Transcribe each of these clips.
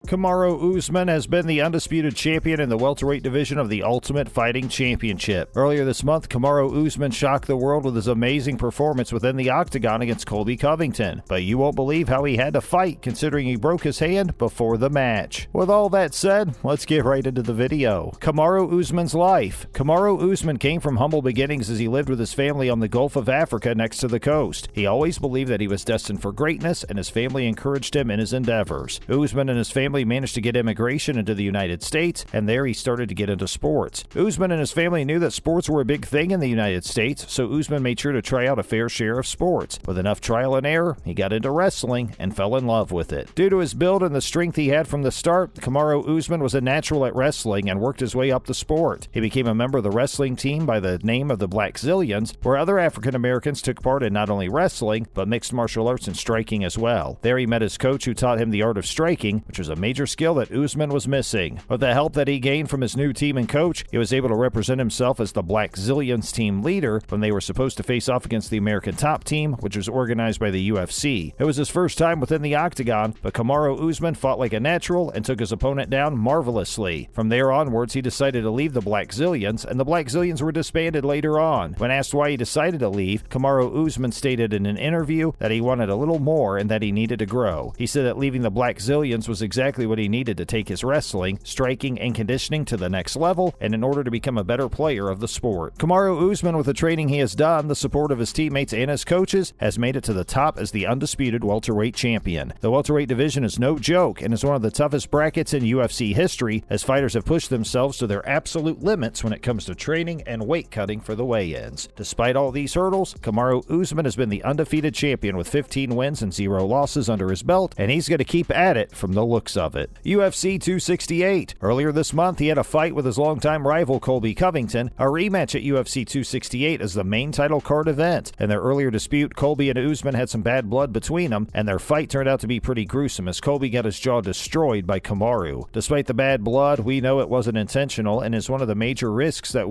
Kamaru Usman has been the undisputed champion in the welterweight division of the Ultimate Fighting Championship. Earlier this month, Kamaru Usman shocked the world with his amazing performance within the octagon against Colby Covington. But you won't believe how he had to fight, considering he broke his hand before the match. With all that said, let's get right into the video. Kamaru Usman's life. Kamaru Usman came from humble beginnings as he lived with his family on the Gulf of Africa next to the coast. He always believed that he was destined for greatness, and his family encouraged him in his endeavors. Usman and his family managed to get immigration into the United States, and there he started to get into sports. Usman and his family knew that sports were a big thing in the United States, so Usman made sure to try out a fair share of sports. With enough trial and error, he got into wrestling and fell in love with it. Due to his build and the strength he had from the start, Kamaru Usman was a natural at wrestling and worked his way up the sport. He became a member of the wrestling team by the name of the Black Zillions, where other African Americans took part in not only wrestling, but mixed martial arts and striking as well. There he met his coach, who taught him the art of striking, which was a major skill that Usman was missing. With the help that he gained from his new team and coach, he was able to represent himself as the Black Zillions team leader when they were supposed to face off against the American Top Team, which was organized by the UFC. It was his first time within the octagon, but Kamaru Usman fought like a natural and took his opponent down marvelously. From there onwards, he decided to leave the Black Zillions, and the Black Zillions were disbanded later on. When asked why he decided to leave, Kamaru Usman stated in an interview that he wanted a little more and that he needed to grow. He said that leaving the Black Zillions was exactly what he needed to take his wrestling, striking, and conditioning to the next level, and in order to become a better player of the sport. Kamaru Usman, with the training he has done, the support of his teammates and his coaches, has made it to the top as the undisputed welterweight champion. The welterweight division is no joke and is one of the toughest brackets in UFC history, as fighters have pushed themselves to their absolute limits when it comes to training and weight cutting for the weigh-ins. Despite all these hurdles, Kamaru Usman has been the undefeated champion with 15 wins and 0 losses under his belt, and he's going to keep at it from the looks of it. UFC 268. Earlier this month, he had a fight with his longtime rival Colby Covington, a rematch at UFC 268 as the main title card event. In their earlier dispute, Colby and Usman had some bad blood between them, and their fight turned out to be pretty gruesome as Colby got his jaw destroyed by Kamaru. Despite the bad blood, we know it wasn't intentional and is one of the major risks that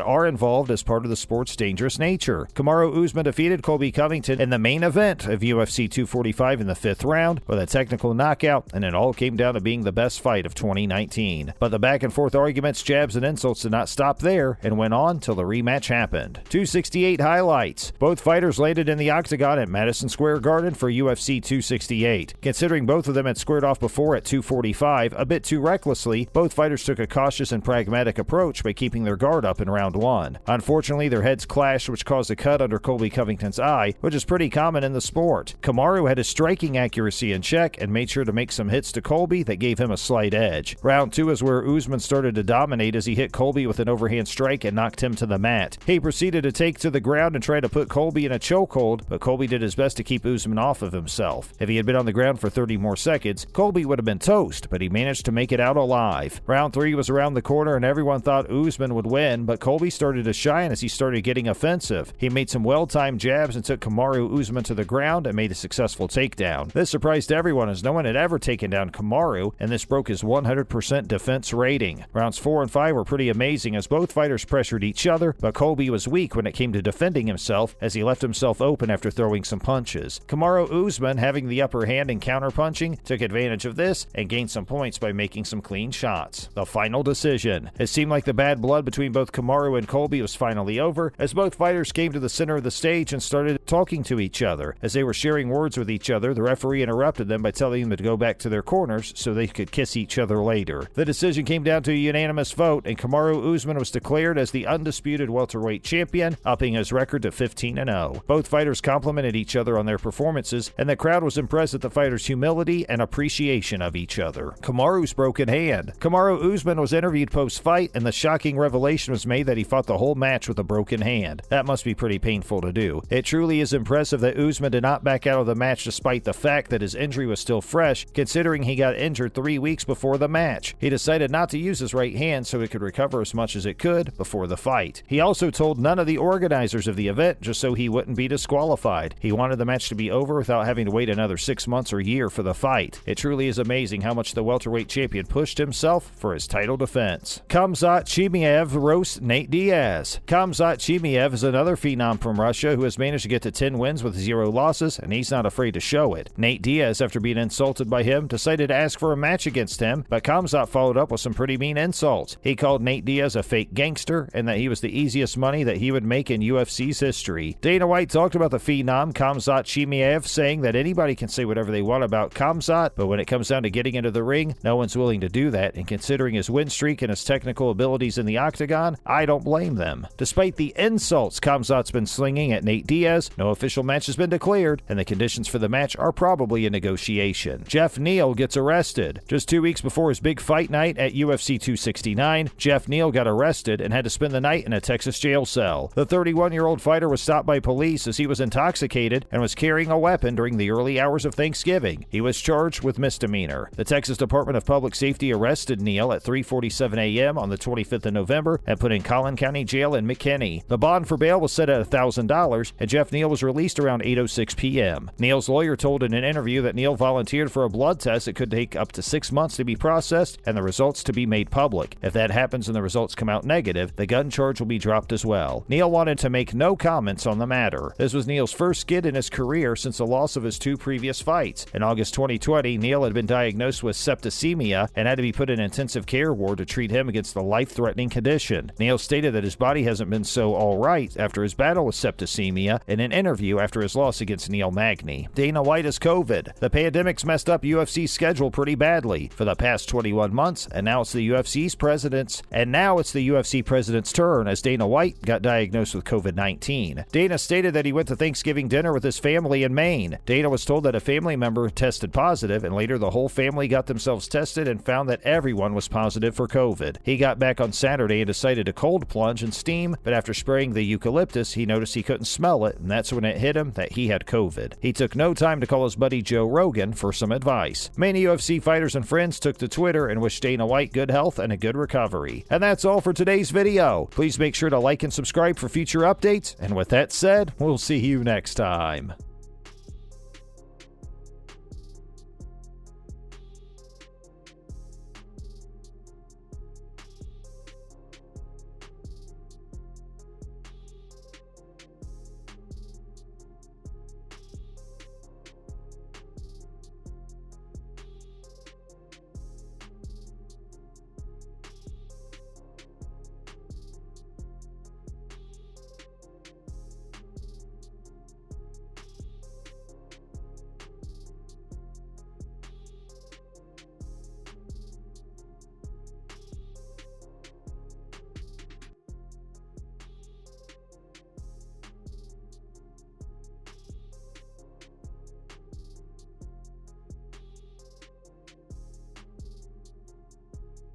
are involved as part of the sport's dangerous nature. Kamaru Usman defeated Colby Covington in the main event of UFC 245 in the 5th round with a technical knockout, and it all came down to being the best fight of 2019. But the back and forth arguments, jabs, and insults did not stop there and went on till the rematch happened. 268 highlights. Both fighters landed in the octagon at Madison Square Garden for UFC 268. Considering both of them had squared off before at 245 a bit too recklessly, both fighters took a cautious and pragmatic approach by keeping their guard up in round 1. Unfortunately, their heads clashed, which caused a cut under Colby Covington's eye, which is pretty common in the sport. Kamaru had his striking accuracy in check and made sure to make some hits to Colby that gave him a slight edge. Round 2 is where Usman started to dominate as he hit Colby with an overhand strike and knocked him to the mat. He proceeded to take to the ground and try to put Colby in a chokehold, but Colby did his best to keep Usman off of himself. If he had been on the ground for 30 more seconds, Colby would have been toast, but he managed to make it out alive. Round 3 was around the corner and everyone thought Usman would win, but Colby started to shine as he started getting offensive. He made some well-timed jabs and took Kamaru Usman to the ground and made a successful takedown. This surprised everyone as no one had ever taken down Kamaru, and this broke his 100% defense rating. Rounds 4 and 5 were pretty amazing as both fighters pressured each other, but Colby was weak when it came to defending himself as he left himself open after throwing some punches. Kamaru Usman, having the upper hand in counterpunching, took advantage of this and gained some points by making some clean shots. The final decision. It seemed like the bad blood between both Kamaru and Colby was finally over as both fighters came to the center of the stage and started talking to each other. As they were sharing words with each other, the referee interrupted them by telling them to go back to their corners so they could kiss each other later. The decision came down to a unanimous vote, and Kamaru Usman was declared as the undisputed welterweight champion, upping his record to 15-0. Both fighters complimented each other on their performances, and the crowd was impressed at the fighters' humility and appreciation of each other. Kamaru's broken hand. Kamaru Usman was interviewed post-fight, and the shocking revelation was made that he fought the whole match with a broken hand. That must be pretty painful to do. It truly is impressive that Usman did not back out of the match despite the fact that his injury was still fresh, considering he got injured 3 weeks before the match. He decided not to use his right hand so it could recover as much as it could before the fight. He also told none of the organizers of the event just so he wouldn't be disqualified. He wanted the match to be over without having to wait another 6 months or year for the fight. It truly is amazing how much the welterweight champion pushed himself for his title defense. Khamzat Chimaev roasts Nate Diaz. Khamzat Chimaev is another phenom from Russia who has managed to get to 10 wins with 0 losses, and he's not afraid to show it. Nate Diaz, after being insulted by him, decided decided to ask for a match against him, but Khamzat followed up with some pretty mean insults. He called Nate Diaz a fake gangster and that he was the easiest money that he would make in UFC's history. Dana White talked about the Phenom Khamzat Chimaev, saying that anybody can say whatever they want about Khamzat, but when it comes down to getting into the ring, no one's willing to do that, and considering his win streak and his technical abilities in the octagon, I don't blame them. Despite the insults Khamzat's been slinging at Nate Diaz, no official match has been declared, and the conditions for the match are probably in negotiation. Jeff Neal gets arrested. Just 2 weeks before his big fight night at UFC 269, Jeff Neal got arrested and had to spend the night in a Texas jail cell. The 31-year-old fighter was stopped by police as he was intoxicated and was carrying a weapon during the early hours of Thanksgiving. He was charged with misdemeanor. The Texas Department of Public Safety arrested Neal at 3:47 a.m. on the 25th of November and put in Collin County Jail in McKinney. The bond for bail was set at $1,000, and Jeff Neal was released around 8:06 p.m. Neal's lawyer told in an interview that Neal volunteered for a blood test that could take up to 6 months to be processed and the results to be made public. If that happens and the results come out negative, the gun charge will be dropped as well. Neal wanted to make no comments on the matter. This was Neal's first skid in his career since the loss of his 2 previous fights. In August 2020, Neal had been diagnosed with septicemia and had to be put in intensive care ward to treat him against the life-threatening condition. Neal stated that his body hasn't been so all right after his battle with septicemia in an interview after his loss against Neil Magny. Dana White has COVID. The pandemic's messed up UFC's schedule pretty badly for the past 21 months, and now it's the UFC president's turn as Dana White got diagnosed with COVID-19. Dana stated that he went to Thanksgiving dinner with his family in Maine. Dana was told that a family member tested positive, and later the whole family got themselves tested and found that everyone was positive for COVID. He got back on Saturday and decided to cold plunge and steam, but after spraying the eucalyptus, he noticed he couldn't smell it, and that's when it hit him that he had COVID. He took no time to call his buddy Joe Rogan for some advice. Many UFC fighters and friends took to Twitter and wished Dana White good health and a good recovery. And that's all for today's video. Please make sure to like and subscribe for future updates, and with that said, we'll see you next time.